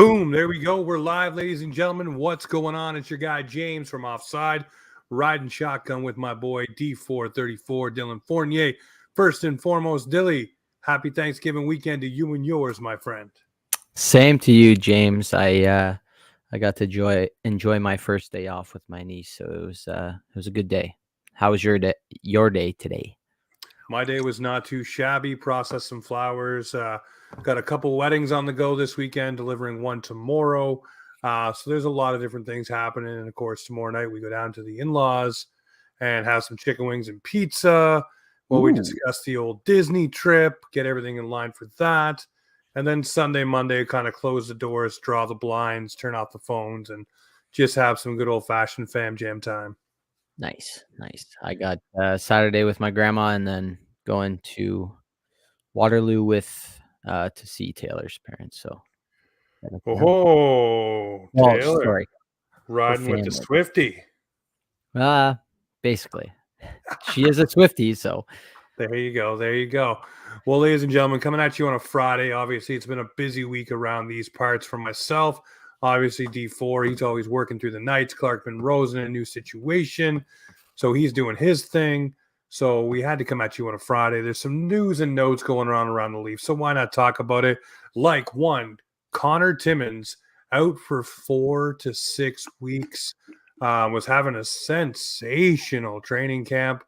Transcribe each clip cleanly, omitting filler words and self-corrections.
Boom, there we go. We're live, ladies and gentlemen. What's going on? It's your guy James from Offside, riding shotgun with my boy D434, Dylan Fournier. First and foremost, Dilly, happy Thanksgiving weekend to you and yours, my friend. Same to you, James. I got to enjoy my first day off with my niece, so it was a good day. How was your day today? My day was not too shabby. Processed some flowers. Got a couple weddings on the go this weekend, delivering one tomorrow. So there's a lot of different things happening. And of course, tomorrow night we go down to the in-laws and have some chicken wings and pizza. Well, we discuss the old Disney trip, get everything in line for that. And then Sunday, Monday, kind of close the doors, draw the blinds, turn off the phones, and just have some good old-fashioned fam jam time. Nice. I got Saturday with my grandma, and then going to Waterloo to see Taylor's parents. So, Taylor, sorry, riding with the Swiftie. Basically, she is a Swiftie, so there you go. Well, ladies and gentlemen, coming at you on a Friday. Obviously, it's been a busy week around these parts for myself. Obviously, D4, he's always working through the nights. Clark Monroe's in a new situation, so he's doing his thing. So we had to come at you on a Friday. There's some news and notes going around the Leafs, so why not talk about it? Like one, Connor Timmins out for 4 to 6 weeks, was having a sensational training camp,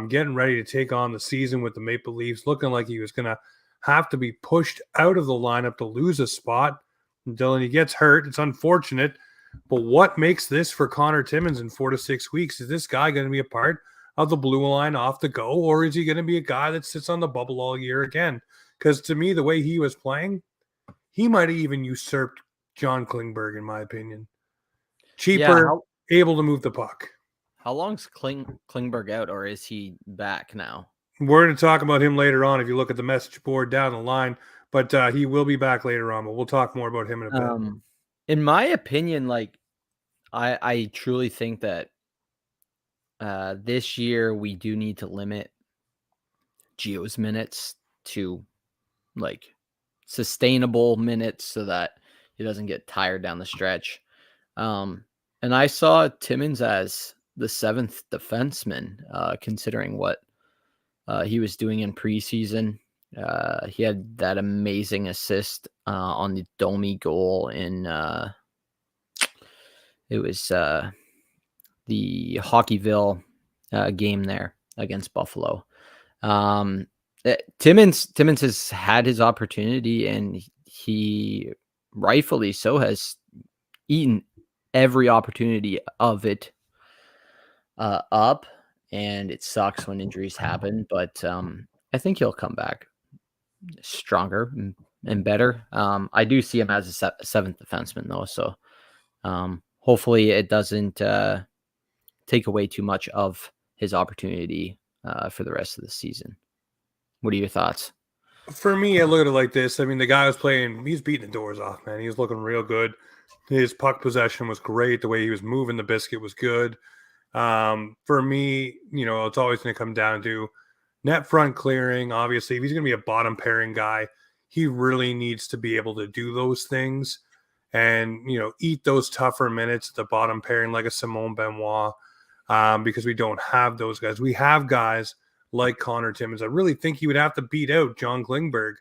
getting ready to take on the season with the Maple Leafs, looking like he was going to have to be pushed out of the lineup to lose a spot. Dylan, he gets hurt. It's unfortunate. But what makes this for Connor Timmins in 4 to 6 weeks? Is this guy going to be a part of the blue line off the go, or is he going to be a guy that sits on the bubble all year again? Because to me, the way he was playing, he might have even usurped John Klingberg, in my opinion. Cheaper, able to move the puck. How long's Klingberg out, or is he back now? We're going to talk about him later on if you look at the message board down the line, but he will be back later on, but we'll talk more about him in a bit. In my opinion, I truly think that this year we do need to limit Gio's minutes to sustainable minutes so that he doesn't get tired down the stretch. And I saw Timmins as the 7th defenseman, considering what he was doing in preseason. He had that amazing assist on the Domi goal in it was the Hockeyville game there against Buffalo. Timmins has had his opportunity, and he rightfully so has eaten every opportunity of it up, and it sucks when injuries happen, but I think he'll come back stronger and better. I do see him as a 7th defenseman though, so hopefully it doesn't take away too much of his opportunity for the rest of the season. What are your thoughts? For me, I look at it like this. I mean, the guy was playing, he's beating the doors off, man. He was looking real good. His puck possession was great. The way he was moving the biscuit was good. For me, it's always going to come down to net front clearing. Obviously, if he's going to be a bottom pairing guy, he really needs to be able to do those things and, eat those tougher minutes at the bottom pairing like a Simone Benoit, because we don't have those guys. We have guys like Connor Timmins. I really think he would have to beat out John Klingberg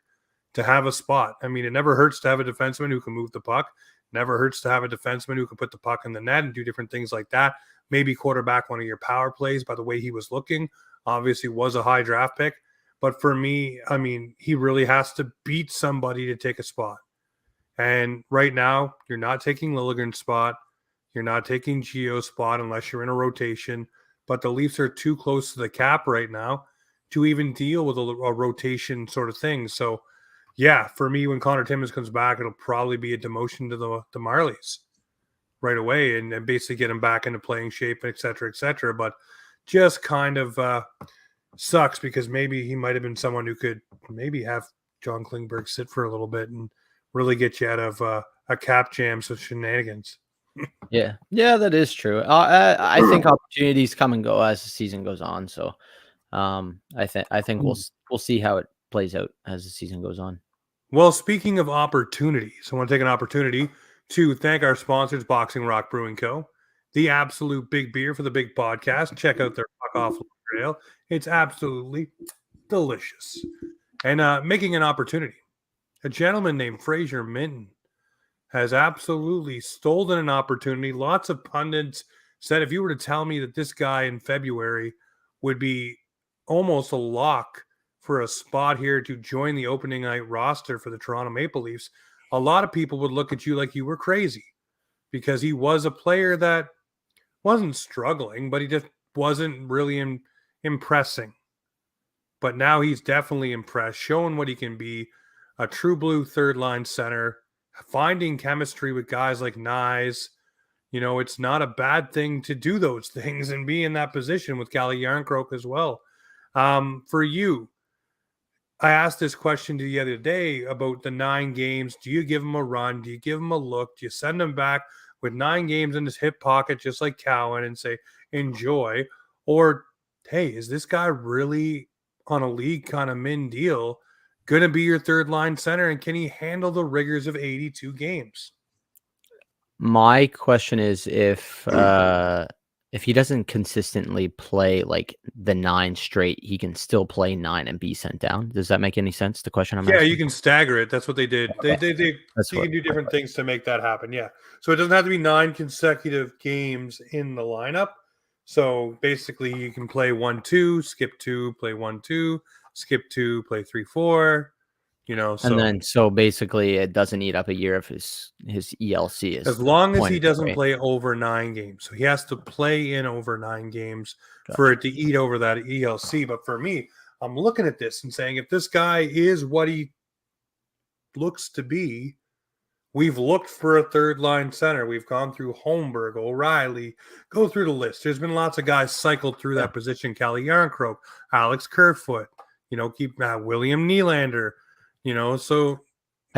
to have a spot. I mean, it never hurts to have a defenseman who can move the puck. Never hurts to have a defenseman who can put the puck in the net and do different things like that. Maybe quarterback one of your power plays by the way he was looking. Obviously was a high draft pick. But for me, I mean, he really has to beat somebody to take a spot. And right now, you're not taking Liljegren's spot. You're not taking Gio's spot unless you're in a rotation. But the Leafs are too close to the cap right now to even deal with a rotation sort of thing. So, yeah, for me, when Connor Timmins comes back, it'll probably be a demotion to the Marlies right away and basically get him back into playing shape, et cetera, et cetera. But just kind of sucks because maybe he might have been someone who could maybe have John Klingberg sit for a little bit and really get you out of a cap jam with shenanigans. Yeah, that is true. I think opportunities come and go as the season goes on. So I think we'll see how it plays out as the season goes on. Well, speaking of opportunities, I want to take an opportunity to thank our sponsors, Boxing Rock Brewing Co., the absolute big beer for the big podcast. Check out their Fuck Off Lager Ale. It's absolutely delicious. And making an opportunity. A gentleman named Fraser Minton has absolutely stolen an opportunity. Lots of pundits said if you were to tell me that this guy in February would be almost a lock for a spot here to join the opening night roster for the Toronto Maple Leafs, a lot of people would look at you like you were crazy because he was a player that wasn't struggling, but he just wasn't really impressing. But now he's definitely impressed, showing what he can be, a true blue third line center, finding chemistry with guys like Nyes. You know, it's not a bad thing to do those things and be in that position with Calle Jarnkrok as well. For you, I asked this question to you the other day about the 9 games. Do you give him a run? Do you give him a look? Do you send him back with 9 games in his hip pocket, just like Cowan, and say, enjoy? Or, hey, is this guy really on a league kind of min deal going to be your third line center? And can he handle the rigors of 82 games? My question is if he doesn't consistently play like the 9 straight, he can still play 9 and be sent down. Does that make any sense? The question I'm asking. You can stagger it. That's what they did. Okay. You can do different things to make that happen. Yeah. So it doesn't have to be 9 consecutive games in the lineup. So basically you can play 1-2, skip 2, play 1-2, skip 2, play 3-4. You know, and then so basically it doesn't eat up a year of his ELC. As long as he doesn't play over 9 games. So he has to play in over 9 games for it to eat over that ELC. But for me, I'm looking at this and saying, if this guy is what he looks to be, we've looked for a third line center. We've gone through Holmberg, O'Reilly, go through the list. There's been lots of guys cycled through that position. Calle Jarnkrok, Alex Kerfoot, you know, keep William Nylander, you know. So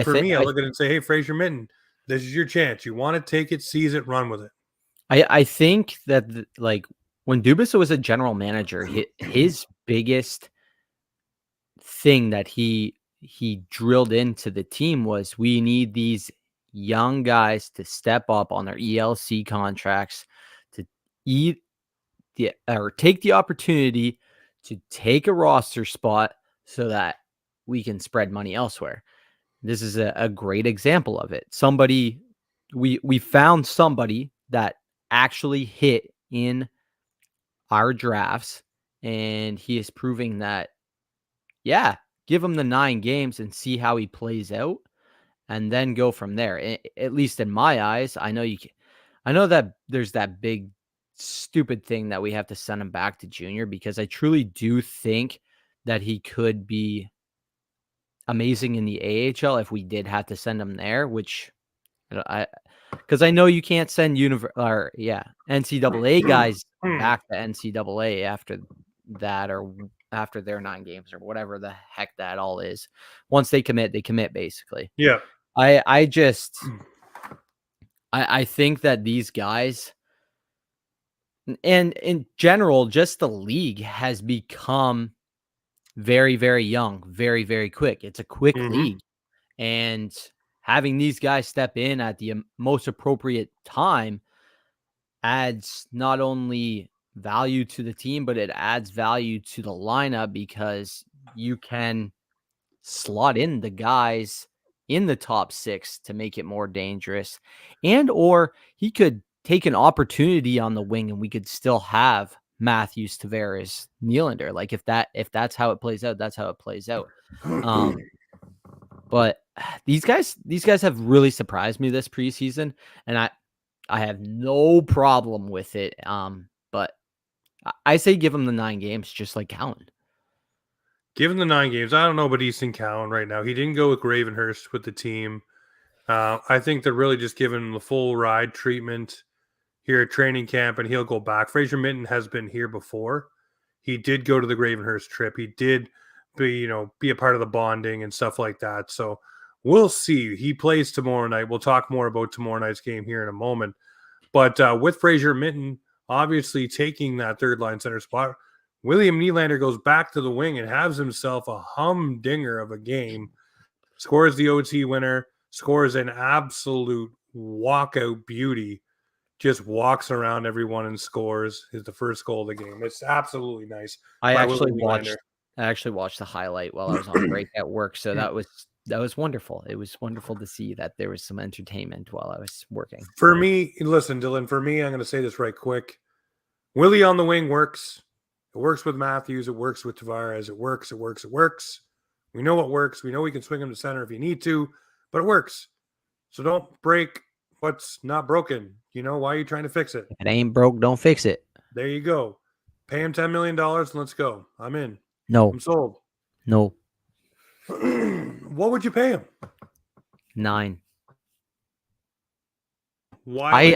for me, I look at it and say, hey, Fraser Minton, this is your chance. You want to take it, seize it, run with it. I think that like when Dubas was a general manager, his biggest thing that he drilled into the team was we need these young guys to step up on their ELC contracts to take the opportunity to take a roster spot so that we can spread money elsewhere. This is a great example of it. We found somebody that actually hit in our drafts, and he is proving that, yeah, give him the 9 games and see how he plays out and then go from there. At least in my eyes, I know that there's that big stupid thing that we have to send him back to junior, because I truly do think that he could be amazing in the AHL if we did have to send him there, which because I know you can't send NCAA guys back to NCAA after that, or after their 9 games, or whatever the heck that all is. Once they commit basically. Yeah. I think that these guys, and in general, just the league has become very, very young, very, very quick. It's a quick league, and having these guys step in at the most appropriate time adds not only value to the team, but it adds value to the lineup, because you can slot in the guys in the top 6 to make it more dangerous, or he could take an opportunity on the wing and we could still have Matthews, Tavares, Nylander. Like if that's how it plays out, that's how it plays out. But these guys have really surprised me this preseason, and I have no problem with it. But I say give him the 9 games, just like Cowan. Give him the 9 games. I don't know about Easton Cowan right now. He didn't go with Gravenhurst with the team. I think they're really just giving him the full ride treatment here at training camp, and he'll go back. Fraser Minton has been here before. He did go to the Gravenhurst trip. He did be a part of the bonding and stuff like that. So we'll see. He plays tomorrow night. We'll talk more about tomorrow night's game here in a moment. But with Fraser Minton obviously taking that third line center spot, William Nylander goes back to the wing and has himself a humdinger of a game. scores the OT winner, scores an absolute walkout beauty, just walks around everyone and scores. Is the first goal of the game. It's absolutely nice. I by actually William watched. Nylander. I actually watched the highlight while I was on break at work, so that was wonderful. It was wonderful to see that there was some entertainment while I was working. For me, listen, Dylan. For me, I'm going to say this right quick. Willie on the wing works. It works with Matthews. It works with Tavares. It works. It works. It works. We know what works. We know we can swing him to center if you need to, but it works. So don't break what's not broken. You know, why are you trying to fix it? If it ain't broke, don't fix it. There you go. Pay him $10 million and let's go. I'm in. No, I'm sold. no, What would you pay him? 9. Why?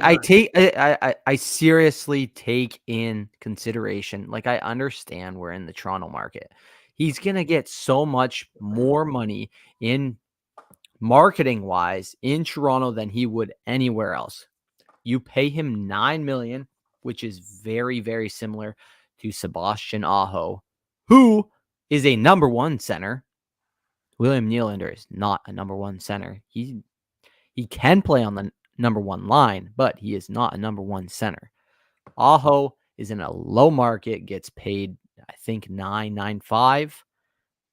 I seriously take in consideration. Like, I understand we're in the Toronto market. He's gonna get so much more money in marketing wise in Toronto than he would anywhere else. You pay him $9 million, which is very, very similar to Sebastian Aho, who is a number one center. William Nylander is not a number one center. He can play on the number one line, but he is not a number one center. Aho is in a low market, gets paid, I think, 9.95,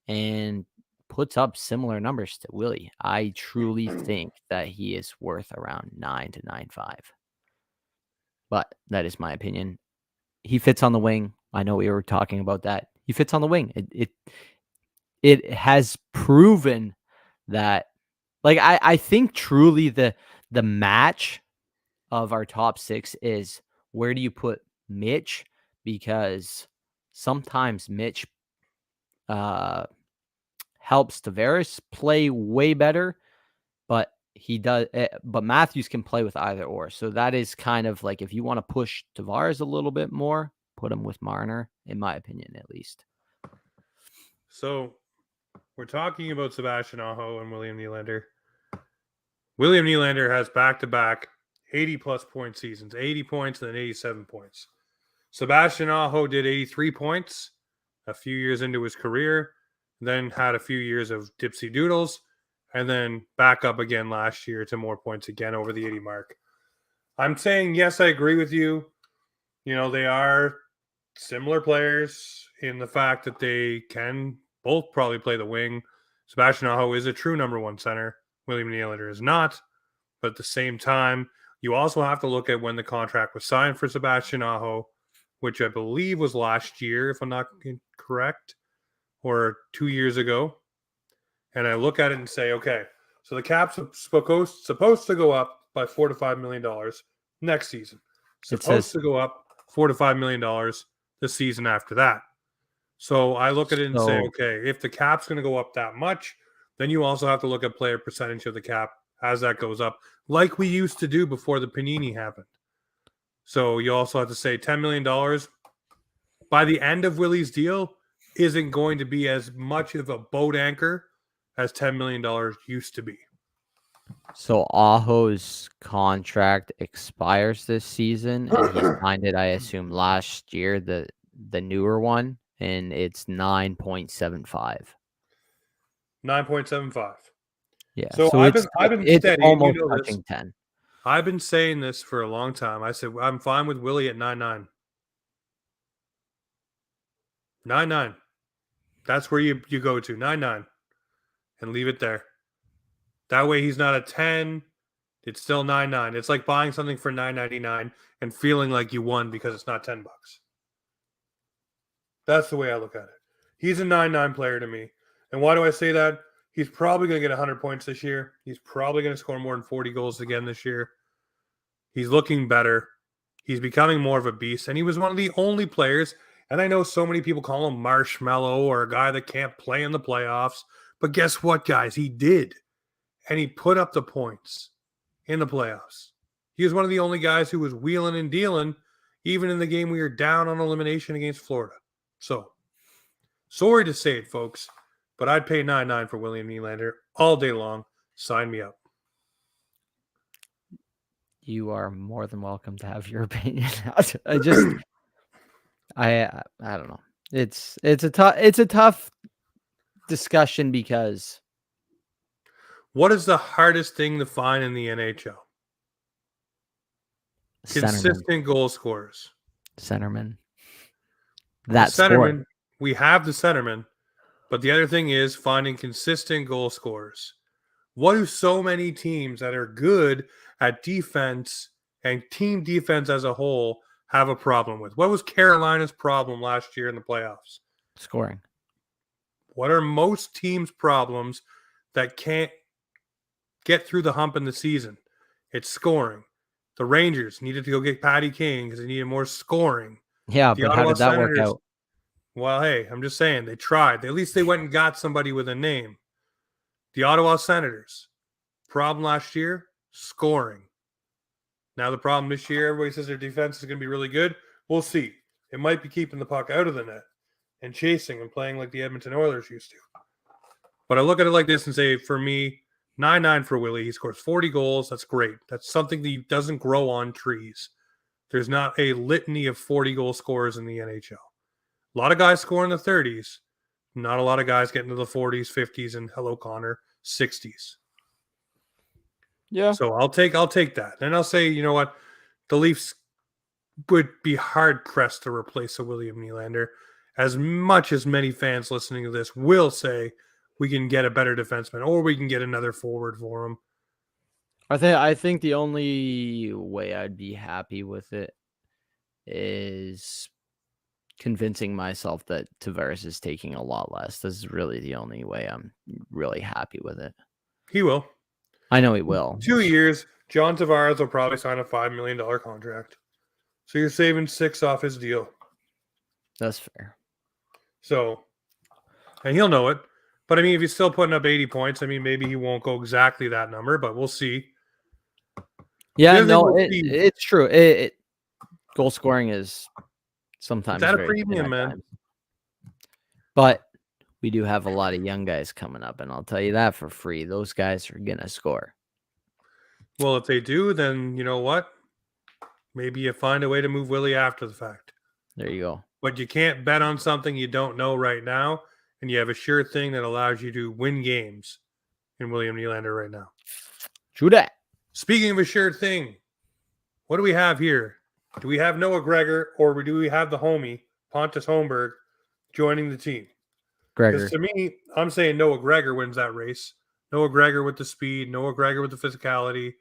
and puts up similar numbers to Willie. I truly think that he is worth around 9 to 9.5. But that is my opinion. He fits on the wing. I know we were talking about that. He fits on the wing. It has proven that, like, I think truly the match of our top 6 is, where do you put Mitch? Because sometimes Mitch helps Tavares play way better, but but Matthews can play with either or. So that is kind of like, if you want to push Tavares a little bit more, put him with Marner, in my opinion, at least. So we're talking about Sebastian Aho and William Nylander. William Nylander has back-to-back 80-plus point seasons, 80 points and then 87 points. Sebastian Aho did 83 points a few years into his career, then had a few years of dipsy doodles, and then back up again last year to more points again over the 80 mark. I'm saying, yes, I agree with you. You know, they are similar players in the fact that they can both probably play the wing. Sebastian Aho is a true number one center. William Nylander is not. But at the same time, you also have to look at when the contract was signed for Sebastian Aho, which I believe was last year, if I'm not incorrect, or 2 years ago. And I look at it and say, okay, so the cap's supposed to go up by $4 to $5 million next season. Supposed to go up $4 to $5 million the season after that. So I look at it and say, okay, if the cap's going to go up that much, then you also have to look at player percentage of the cap as that goes up, like we used to do before the Panini happened. So you also have to say $10 million by the end of Willie's deal isn't going to be as much of a boat anchor as $10 million used to be. So Aho's contract expires this season, and he signed it, I assume, last year, the newer one, and it's 9.75. 9.75. Yeah. So I've been it's steady, almost you know touching this. 10. I've been saying this for a long time. I said I'm fine with Willie at 9.9. 9.9. That's where you go to 9.9 and leave it there. That way he's not a 10. It's still 9.9. It's like buying something for $9.99 and feeling like you won because it's not $10. That's the way I look at it. He's a 9.9 player to me. And why do I say that? He's probably going to get 100 points this year. He's probably going to score more than 40 goals again this year. He's looking better. He's becoming more of a beast. And he was one of the only players, and I know so many people call him marshmallow or a guy that can't play in the playoffs. But guess what, guys? He did. And he put up the points in the playoffs. He was one of the only guys who was wheeling and dealing, even in the game we were down on elimination against Florida. So, sorry to say it, folks, but I'd pay 9.9 for William Nylander all day long. Sign me up. You are more than welcome to have your opinion. I don't know. It's a tough discussion because What is the hardest thing to find in the NHL? Centerman. Consistent goal scorers. Centerman. The That score. centerman, we have the centerman, but the other thing is finding consistent goal scorers. What do so many teams that are good at defense and team defense as a whole have a problem with? What was Carolina's problem last year in the playoffs? Scoring. What are most teams' problems that can't get through the hump in the season? It's scoring. The Rangers needed to go get Patty King because they needed more scoring. Yeah, The but Ottawa how did that Senators, work out? well, hey, I'm just saying they tried. At least they went and got somebody with a name. The Ottawa Senators, problem last year, scoring. Now the problem this year, everybody says their defense is going to be really good. We'll see. It might be keeping the puck out of the net and chasing and playing like the Edmonton Oilers used to. But I look at it like this and say, for me, 9-9 for Willie. He scores 40 goals. That's great. That's something that doesn't grow on trees. There's not a litany of 40-goal scorers in the NHL. A lot of guys score in the 30s. Not a lot of guys get into the 40s, 50s, and hello, Connor, 60s. Yeah. So I'll take that. And I'll say, you know what? The Leafs would be hard-pressed to replace a William Nylander. As much as many fans listening to this will say we can get a better defenseman or we can get another forward for him. I think the only way I'd be happy with it is convincing myself that Tavares is taking a lot less. This is really the only way I'm really happy with it. He will. I know he will. 2 years, John Tavares will probably sign a $5 million contract. So you're saving $6 million off his deal. That's fair. So, and he'll know it. But I mean, if he's still putting up 80 points, I mean, maybe he won't go exactly that number, but we'll see. Yeah, no, it's true. Goal scoring is sometimes it's at a very premium, man. times. But we do have a lot of young guys coming up, and I'll tell you that for free. Those guys are going to score. Well, if they do, then you know what? Maybe you find a way to move Willie after the fact. There you go. But you can't bet on something you don't know right now, and you have a sure thing that allows you to win games in William Nylander right now. True that. Speaking of a sure thing, what do we have here? Do we have Noah Gregor or do we have the homie, Pontus Holmberg, joining the team? Gregor. Because to me, I'm saying Noah Gregor wins that race. Noah Gregor with the speed, Noah Gregor with the physicality,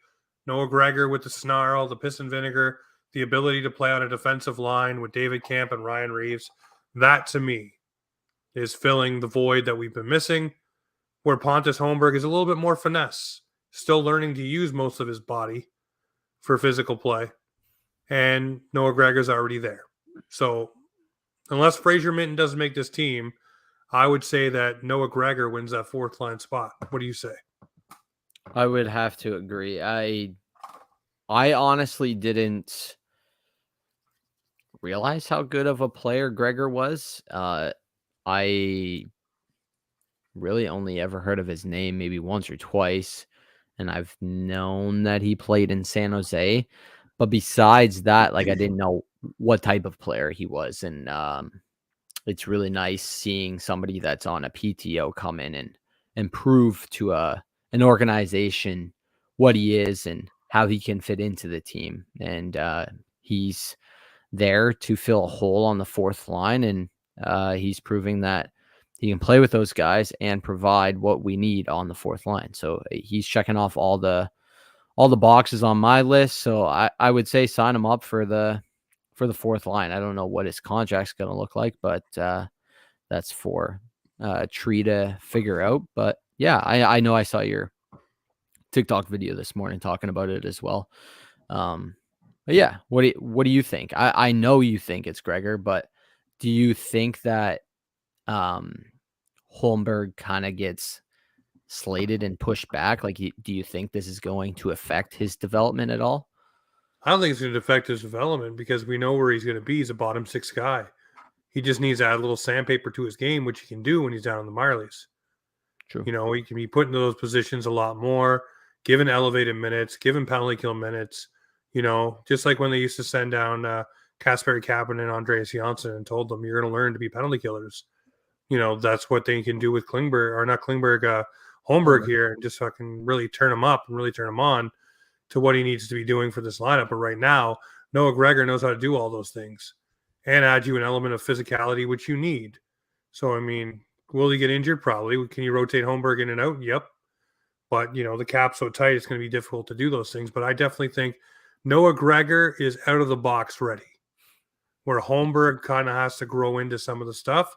Noah Gregor with the snarl, the piss and vinegar, the ability to play on a defensive line with David Camp and Ryan Reeves. That, to me, is filling the void that we've been missing, where Pontus Holmberg is a little bit more finesse, still learning to use most of his body for physical play, and Noah Gregor's already there. So unless Fraser Minton doesn't make this team, I would say that Noah Gregor wins that fourth line spot. What do you say? I would have to agree. I honestly didn't realize how good of a player Gregor was. I really only ever heard of his name maybe once or twice, and I've known that he played in San Jose. But besides that, like, I didn't know what type of player he was. And it's really nice seeing somebody that's on a PTO come in and prove to an organization what he is and how he can fit into the team. And he's there to fill a hole on the fourth line, and he's proving that he can play with those guys and provide what we need on the fourth line. So he's checking off all the boxes on my list. So I would say sign him up for the fourth line. I don't know what his contract's going to look like, but that's for Tree to figure out. But yeah, I know I saw your TikTok video this morning talking about it as well. But yeah, what do you think? I know you think it's Gregor, but do you think that Holmberg kind of gets slated and pushed back? Like, do you think this is going to affect his development at all? I don't think it's going to affect his development because we know where he's going to be. He's a bottom six guy. He just needs to add a little sandpaper to his game, which he can do when he's down in the minor leagues. True. You know, he can be put into those positions a lot more, given elevated minutes, given penalty kill minutes. You know, just like when they used to send down Kasperi Kapanen and Andreas Janssen and told them, you're going to learn to be penalty killers. You know, that's what they can do with Klingberg, or not Klingberg, Holmberg here and just fucking really turn him up and really turn him on to what he needs to be doing for this lineup. But right now, Noah Gregor knows how to do all those things and add you an element of physicality, which you need. So, I mean, will he get injured? Probably. Can you rotate Holmberg in and out? Yep. But, the cap's so tight, it's going to be difficult to do those things. But I definitely think Noah Gregor is out of the box ready, where Holmberg kind of has to grow into some of the stuff.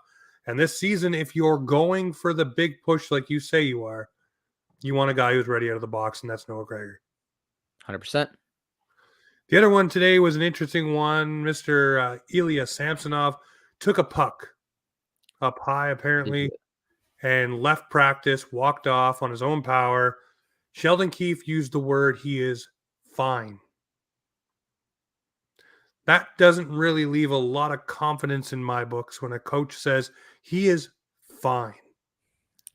And this season, if you're going for the big push like you say you are, you want a guy who's ready out of the box, and that's Noah Gregor. 100%. The other one today was an interesting one. Mr. Ilya Samsonov took a puck up high, apparently, and left practice, walked off on his own power. Sheldon Keefe used the word he is fine. That doesn't really leave a lot of confidence in my books when a coach says he is fine.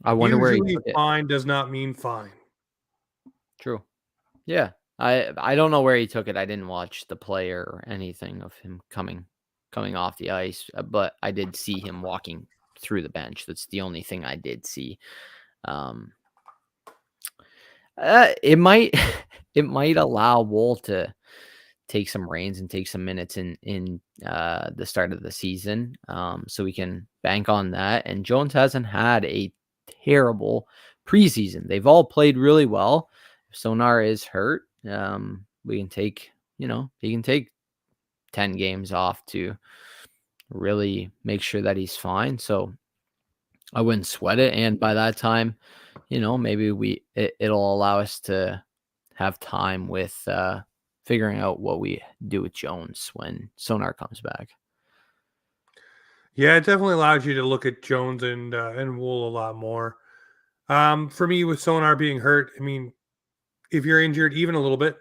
I wonder where he took it. Fine does not mean fine. True. Yeah. I don't know where he took it. I didn't watch the play or anything of him coming off the ice, but I did see him walking through the bench. That's the only thing I did see. It might allow Woll to take some reins and take some minutes in the start of the season, so we can bank on that. And Jones hasn't had a terrible preseason. They've all played really well. If Sonar is hurt, we can take, he can take 10 games off to really make sure that he's fine. So I wouldn't sweat it. And by that time, maybe it'll allow us to have time with figuring out what we do with Jones when Sonar comes back. Yeah, it definitely allows you to look at Jones and Wool a lot more. For me, with Sonar being hurt, I mean, if you're injured even a little bit,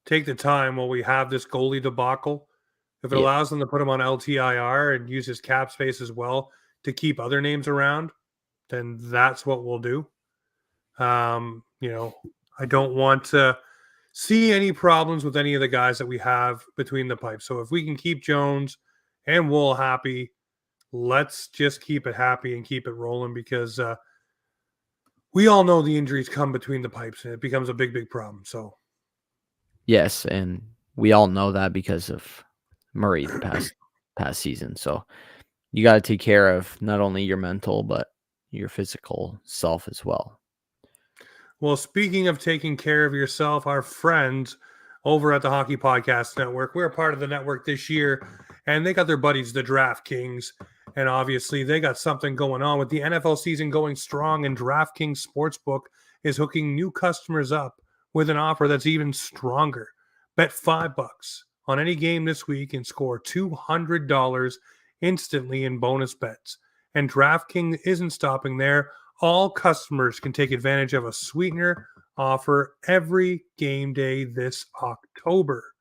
take the time while we have this goalie debacle. If it allows them to put him on LTIR and use his cap space as well to keep other names around, then that's what we'll do. I don't want to see any problems with any of the guys that we have between the pipes. So if we can keep Jones and Wool happy, let's just keep it happy and keep it rolling, because we all know the injuries come between the pipes and it becomes a big, big problem. So yes, and we all know that because of Murray the past season. So you got to take care of not only your mental but your physical self as well. Well, speaking of taking care of yourself, our friends over at the Hockey Podcast Network, we're a part of the network this year, and they got their buddies, the DraftKings, and obviously they got something going on with the NFL season going strong, and DraftKings Sportsbook is hooking new customers up with an offer that's even stronger. Bet $5 on any game this week and score $200 instantly in bonus bets. And DraftKings isn't stopping there. All customers can take advantage of a sweetener offer every game day this October.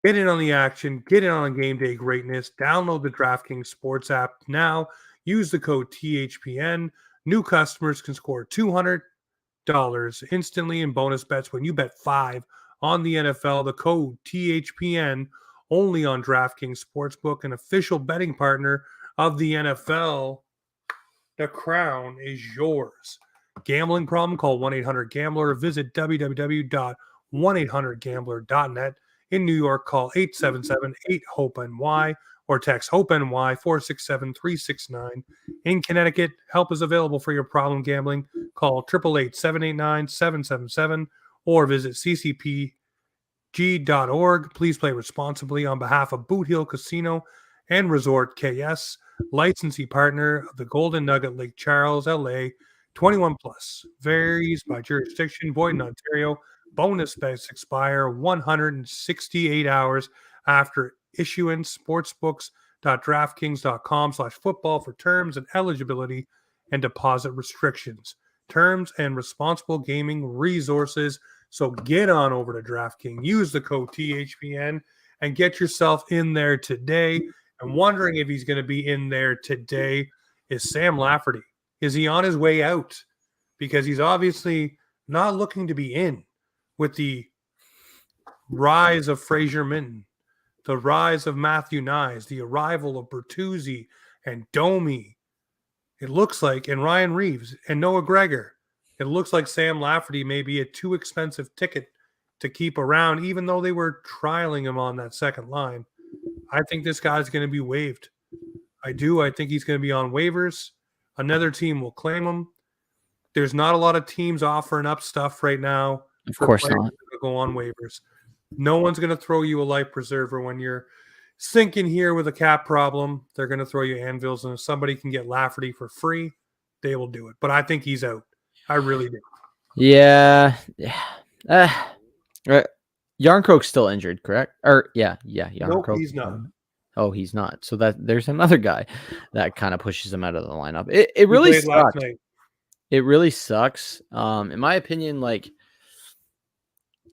Get in on the action. Get in on game day greatness. Download the DraftKings Sports app now. Use the code THPN. New customers can score $200 instantly in bonus bets when you bet $5 on the NFL. The code THPN only on DraftKings Sportsbook, an official betting partner of the NFL. The crown is yours. Gambling problem? Call 1-800-GAMBLER. Visit www.1800gambler.net. In New York, call 877-8-HOPE-NY or text HOPE-NY 467-369. In Connecticut, help is available for your problem gambling. Call 888-789-777 or visit ccpg.org. Please play responsibly on behalf of Boot Hill Casino and Resort KS, licensee partner of the Golden Nugget, Lake Charles, LA. 21 plus. Varies by jurisdiction. Void in Ontario. Bonus bets expire 168 hours after issuance. Sportsbooks.draftkings.com/football for terms and eligibility and deposit restrictions. Terms and responsible gaming resources. So get on over to DraftKings. Use the code THPN and get yourself in there today. I'm wondering if he's going to be in there today. Is Sam Lafferty? Is he on his way out? Because he's obviously not looking to be in with the rise of Fraser Minton, the rise of Matthew Nyes, the arrival of Bertuzzi and Domi. it looks like, and Ryan Reeves and Noah Gregor, it looks like Sam Lafferty may be a too expensive ticket to keep around, even though they were trialing him on that second line. I think this guy's going to be waived. I do. I think he's going to be on waivers. Another team will claim him. There's not a lot of teams offering up stuff right now. Of course not. To go on waivers. No one's going to throw you a life preserver when you're sinking here with a cap problem. They're going to throw you anvils, and if somebody can get Lafferty for free, they will do it. But I think he's out. I really do. Yeah. Yarncroke's still injured, correct? Or Yarncroke. Nope, he's not. Oh, he's not. So that there's another guy that kind of pushes him out of the lineup. It really sucks. It really sucks. In my opinion, like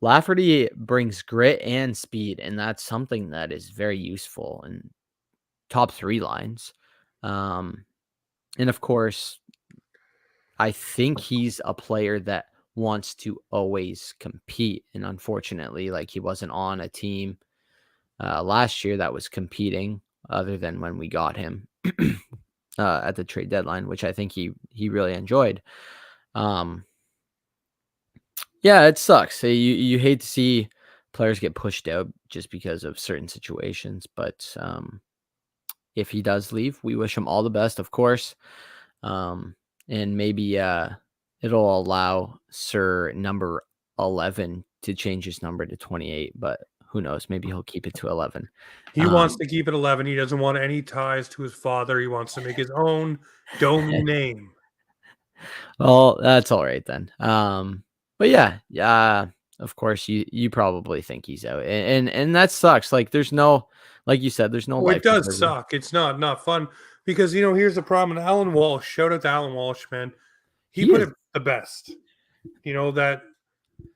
Lafferty brings grit and speed, and that's something that is very useful in top 3 lines. And of course, I think he's a player that wants to always compete. And unfortunately, like he wasn't on a team last year that was competing other than when we got him at the trade deadline, which I think he really enjoyed. Yeah, it sucks. You hate to see players get pushed out just because of certain situations, but if he does leave, we wish him all the best, of course. And maybe it'll allow Sir number 11 to change his number to 28, but who knows? Maybe he'll keep it to 11. He wants to keep it 11. He doesn't want any ties to his father. He wants to make his own domain name. Well, that's all right then. But yeah, of course you probably think he's out, and that sucks. Like there's no, like you said, there's no. Well, it does suck. It's not fun because here's the problem. And Alan Walsh, shout out to Alan Walsh, man. He put it the best. That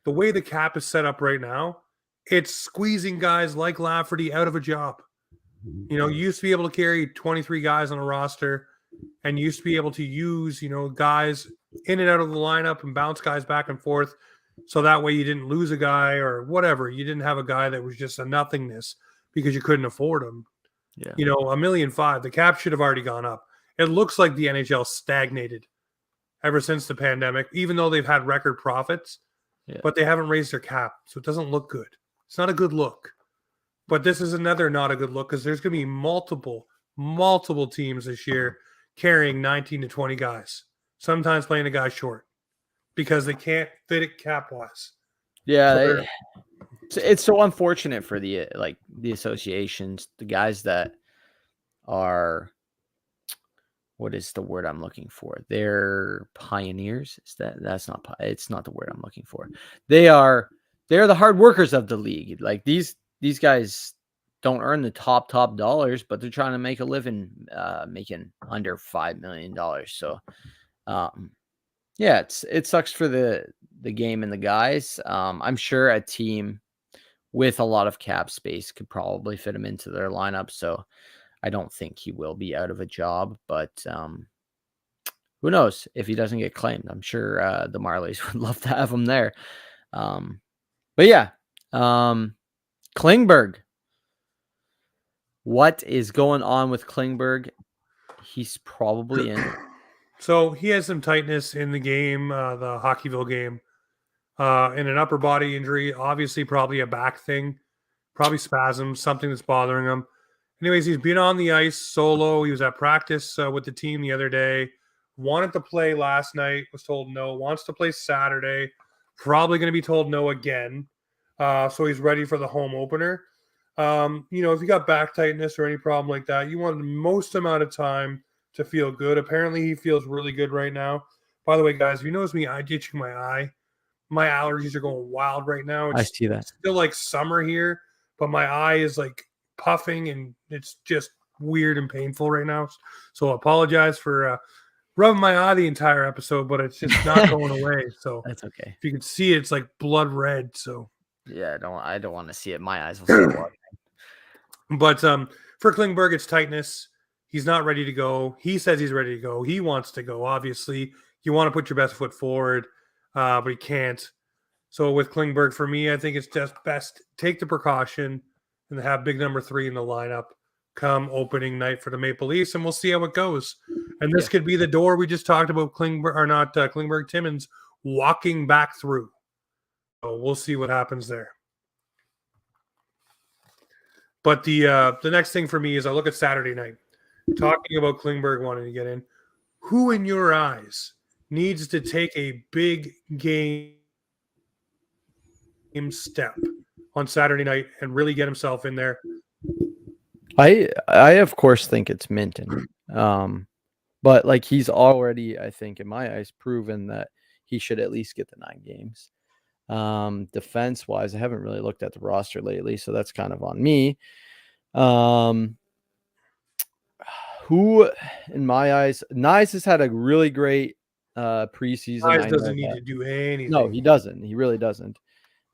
the way the cap is set up right now, it's squeezing guys like Lafferty out of a job. You used to be able to carry 23 guys on a roster, and used to be able to use guys in and out of the lineup and bounce guys back and forth, so that way you didn't lose a guy or whatever. You didn't have a guy that was just a nothingness because you couldn't afford him. Yeah. $1.5 million. The cap should have already gone up. It looks like the NHL stagnated ever since the pandemic, even though they've had record profits, but they haven't raised their cap, so it doesn't look good. It's not a good look. But this is another not a good look because there's going to be multiple teams this year carrying 19 to 20 guys, sometimes playing a guy short because they can't fit it cap-wise. Yeah, it's so unfortunate for the associations, the guys that are, what is the word I'm looking for? They're pioneers. It's not the word I'm looking for. They're the hard workers of the league. Like these guys don't earn the top dollars, but they're trying to make a living making under $5 million. So it sucks for the game and the guys. I'm sure a team with a lot of cap space could probably fit him into their lineup. So I don't think he will be out of a job, but who knows if he doesn't get claimed? I'm sure the Marlies would love to have him there. But yeah, Klingberg. What is going on with Klingberg? He's probably in. So he has some tightness in the game, the Hockeyville game, and an upper body injury. Obviously, probably a back thing, probably spasms, something that's bothering him. Anyways, he's been on the ice solo. He was at practice with the team the other day. Wanted to play last night, was told no. Wants to play Saturday. Probably going to be told no again. So he's ready for the home opener. If you got back tightness or any problem like that, you want the most amount of time to feel good. Apparently, he feels really good right now. By the way, guys, if you notice me itching my eye, my allergies are going wild right now. I see that. It's still like summer here, but my eye is like puffing and it's just weird and painful right now. So I apologize for rubbing my eye the entire episode, but it's just not going away. So that's okay. If you can see it, it's like blood red. So yeah, I don't want to see it. My eyes will start watering. But for Klingberg, it's tightness. He's not ready to go. He says he's ready to go. He wants to go. Obviously, you want to put your best foot forward, but he can't. So with Klingberg, for me, I think it's just best take the precaution and have big number 3 in the lineup come opening night for the Maple Leafs, and we'll see how it goes. And this could be the door we just talked about Klingberg Timmins walking back through. So we'll see what happens there. But the next thing for me is I look at Saturday night, talking about Klingberg wanting to get in. Who in your eyes needs to take a big game step on Saturday night and really get himself in there? I of course think it's Minton. But like he's already, I think, in my eyes, proven that he should at least get the 9 games. Defense wise, I haven't really looked at the roster lately, so that's kind of on me. Who, in my eyes, Nyes has had a really great preseason. Nyes doesn't need to do anything. No, he doesn't. He really doesn't.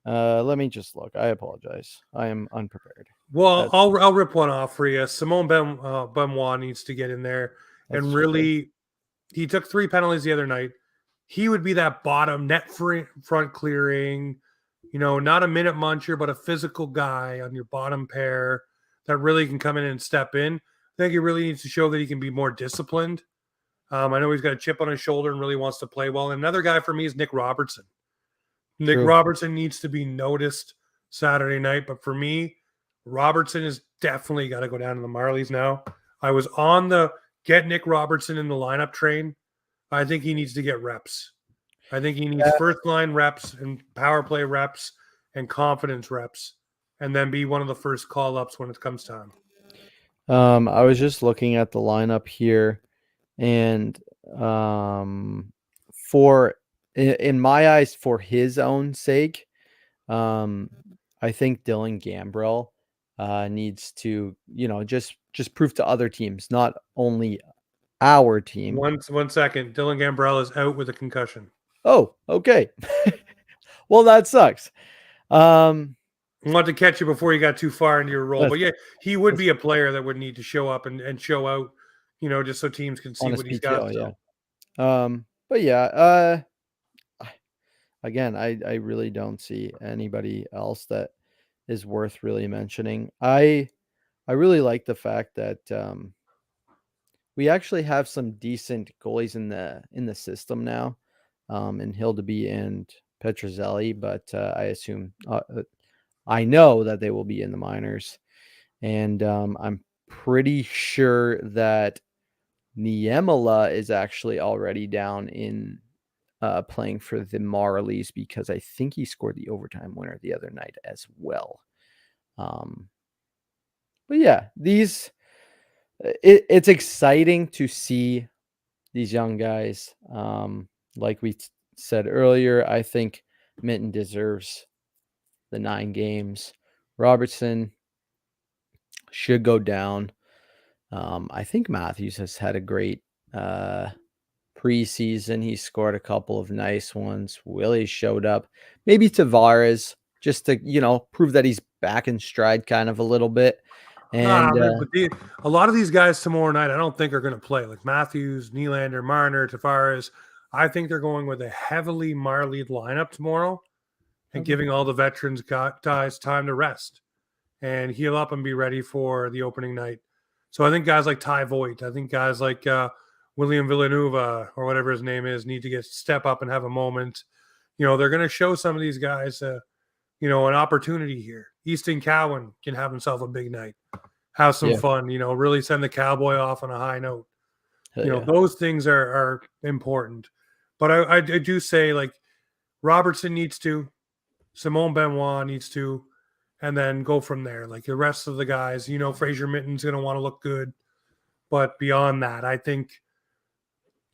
Let me just look. I apologize. I am unprepared. Well, I'll rip one off for you. Simone Benoit needs to get in there. And really, he took 3 penalties the other night. He would be that bottom net front clearing, not a minute muncher, but a physical guy on your bottom pair that really can come in and step in. I think he really needs to show that he can be more disciplined. I know he's got a chip on his shoulder and really wants to play well. And another guy for me is Nick Robertson. Nick Robertson needs to be noticed Saturday night. But for me, Robertson has definitely got to go down to the Marlies now. I was on the get Nick Robertson in the lineup train. I think he needs to get reps. I think he needs first line reps and power play reps and confidence reps, and then be one of the first call ups when it comes time. I was just looking at the lineup here, and in my eyes, for his own sake, I think Dylan Gambrell needs to, just prove to other teams, not only our team. One second. Dylan Gambrell is out with a concussion. Oh, okay. Well, that sucks. I wanted to catch you before you got too far into your role. But yeah, he would be a player that would need to show up and show out, just so teams can see what he's got. Yeah. But yeah, again, I really don't see anybody else that is worth really mentioning. I really like the fact that we actually have some decent goalies in the system now, in Hildeby and Petrozelli, but I assume I know that they will be in the minors, and I'm pretty sure that Niemela is actually already down in playing for the Marlies, because I think he scored the overtime winner the other night as well. But yeah, it's exciting to see these young guys. Like we said earlier, I think Minton deserves the 9 games. Robertson should go down. I think Matthews has had a great preseason. He scored a couple of nice ones. Willie showed up. Maybe Tavares, just to, prove that he's back in stride kind of a little bit. And a lot of these guys tomorrow night, I don't think are going to play. Like Matthews, Nylander, Marner, Tavares. I think they're going with a heavily Marlied lineup tomorrow and giving all the veterans guys time to rest and heal up and be ready for the opening night. So I think guys like Ty Voigt, I think guys like William Villanueva or whatever his name is need to step up and have a moment. They're going to show some of these guys, an opportunity here. Easton Cowan can have himself a big night, have some fun, really send the Cowboy off on a high note. Those things are important. But I do say, like, Robertson needs to, Simone Benoit needs to, and then go from there. Like the rest of the guys, Fraser Minton's going to want to look good. But beyond that, I think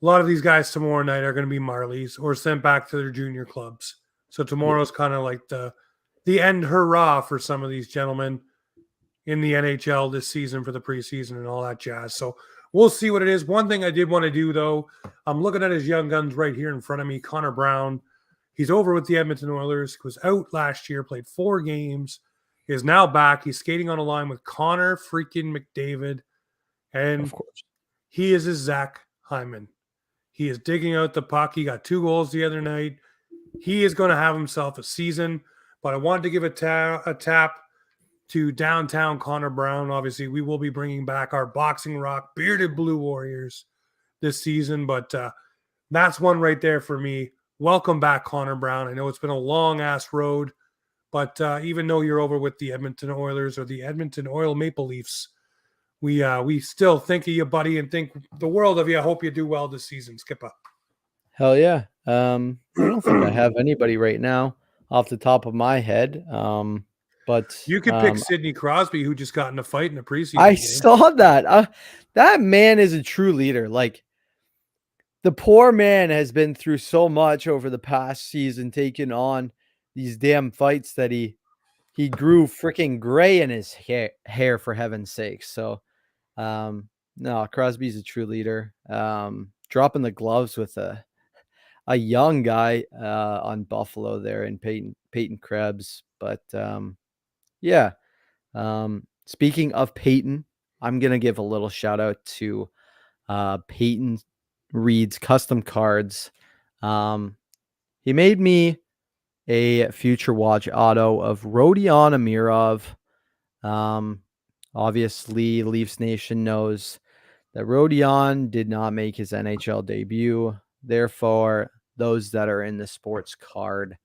a lot of these guys tomorrow night are going to be Marlies or sent back to their junior clubs. So tomorrow's kind of like the end hurrah for some of these gentlemen in the NHL this season for the preseason and all that jazz. So we'll see what it is. One thing I did want to do, though, I'm looking at his young guns right here in front of me. Connor Brown, he's over with the Edmonton Oilers, was out last year, played 4 games, is now back. He's skating on a line with Connor freaking McDavid. And of course, he is his Zach Hyman. He is digging out the puck. He got 2 goals the other night. He is going to have himself a season. But I wanted to give a tap to downtown Connor Brown. Obviously, we will be bringing back our Boxing Rock Bearded Blue Warriors this season, but that's one right there for me. Welcome back, Connor Brown. I know it's been a long-ass road, but even though you're over with the Edmonton Oilers or the Edmonton Oil Maple Leafs, we still think of you, buddy, and think the world of you. I hope you do well this season, Skipper. Hell yeah. I don't think I have anybody right now off the top of my head. But You could pick Sidney Crosby, who just got in a fight in the preseason I game. saw that. That man is a true leader. Like, the poor man has been through so much over the past season, taking on these damn fights that he grew freaking gray in his hair for heaven's sake. So, no, Crosby's a true leader. Dropping the gloves with a young guy on Buffalo there in Peyton Krebs. But yeah. Speaking of Peyton, I'm gonna give a little shout out to Peyton Reed's Custom Cards. He made me a Future Watch auto of Rodion Amirov. Obviously, Leafs Nation knows that Rodion did not make his NHL debut. Therefore, those that are in the sports card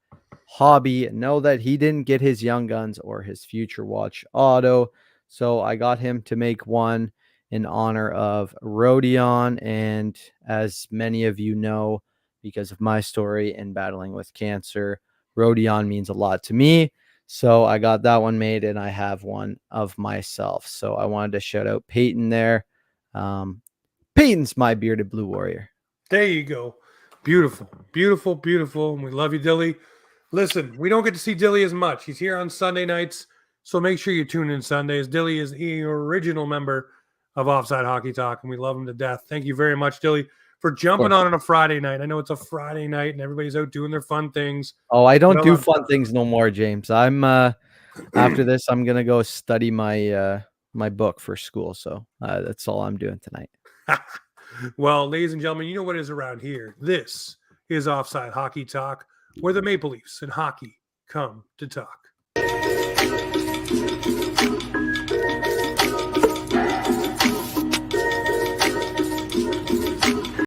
hobby know that he didn't get his Young Guns or his Future Watch auto. So I got him to make one in honor of Rodion. And as many of you know, because of my story in battling with cancer, Rodion means a lot to me. So I got that one made, and I have one of myself. So I wanted to shout out Peyton there. Peyton's my Bearded Blue Warrior. There you go. Beautiful, beautiful, beautiful. And we love you, Dilly. Listen, we don't get to see Dilly as much. He's here on Sunday nights, so make sure you tune in Sundays. Dilly is the original member of Offside Hockey Talk, and we love him to death. Thank you very much, Dilly, for jumping on a Friday night. I know it's a Friday night, and everybody's out doing their fun things. Oh, I don't do fun things no more, James. I'm after this, I'm gonna go study my my book for school. So that's all I'm doing tonight. Well, ladies and gentlemen, you know what is around here. This is Offside Hockey Talk, where the Maple Leafs and hockey come to talk.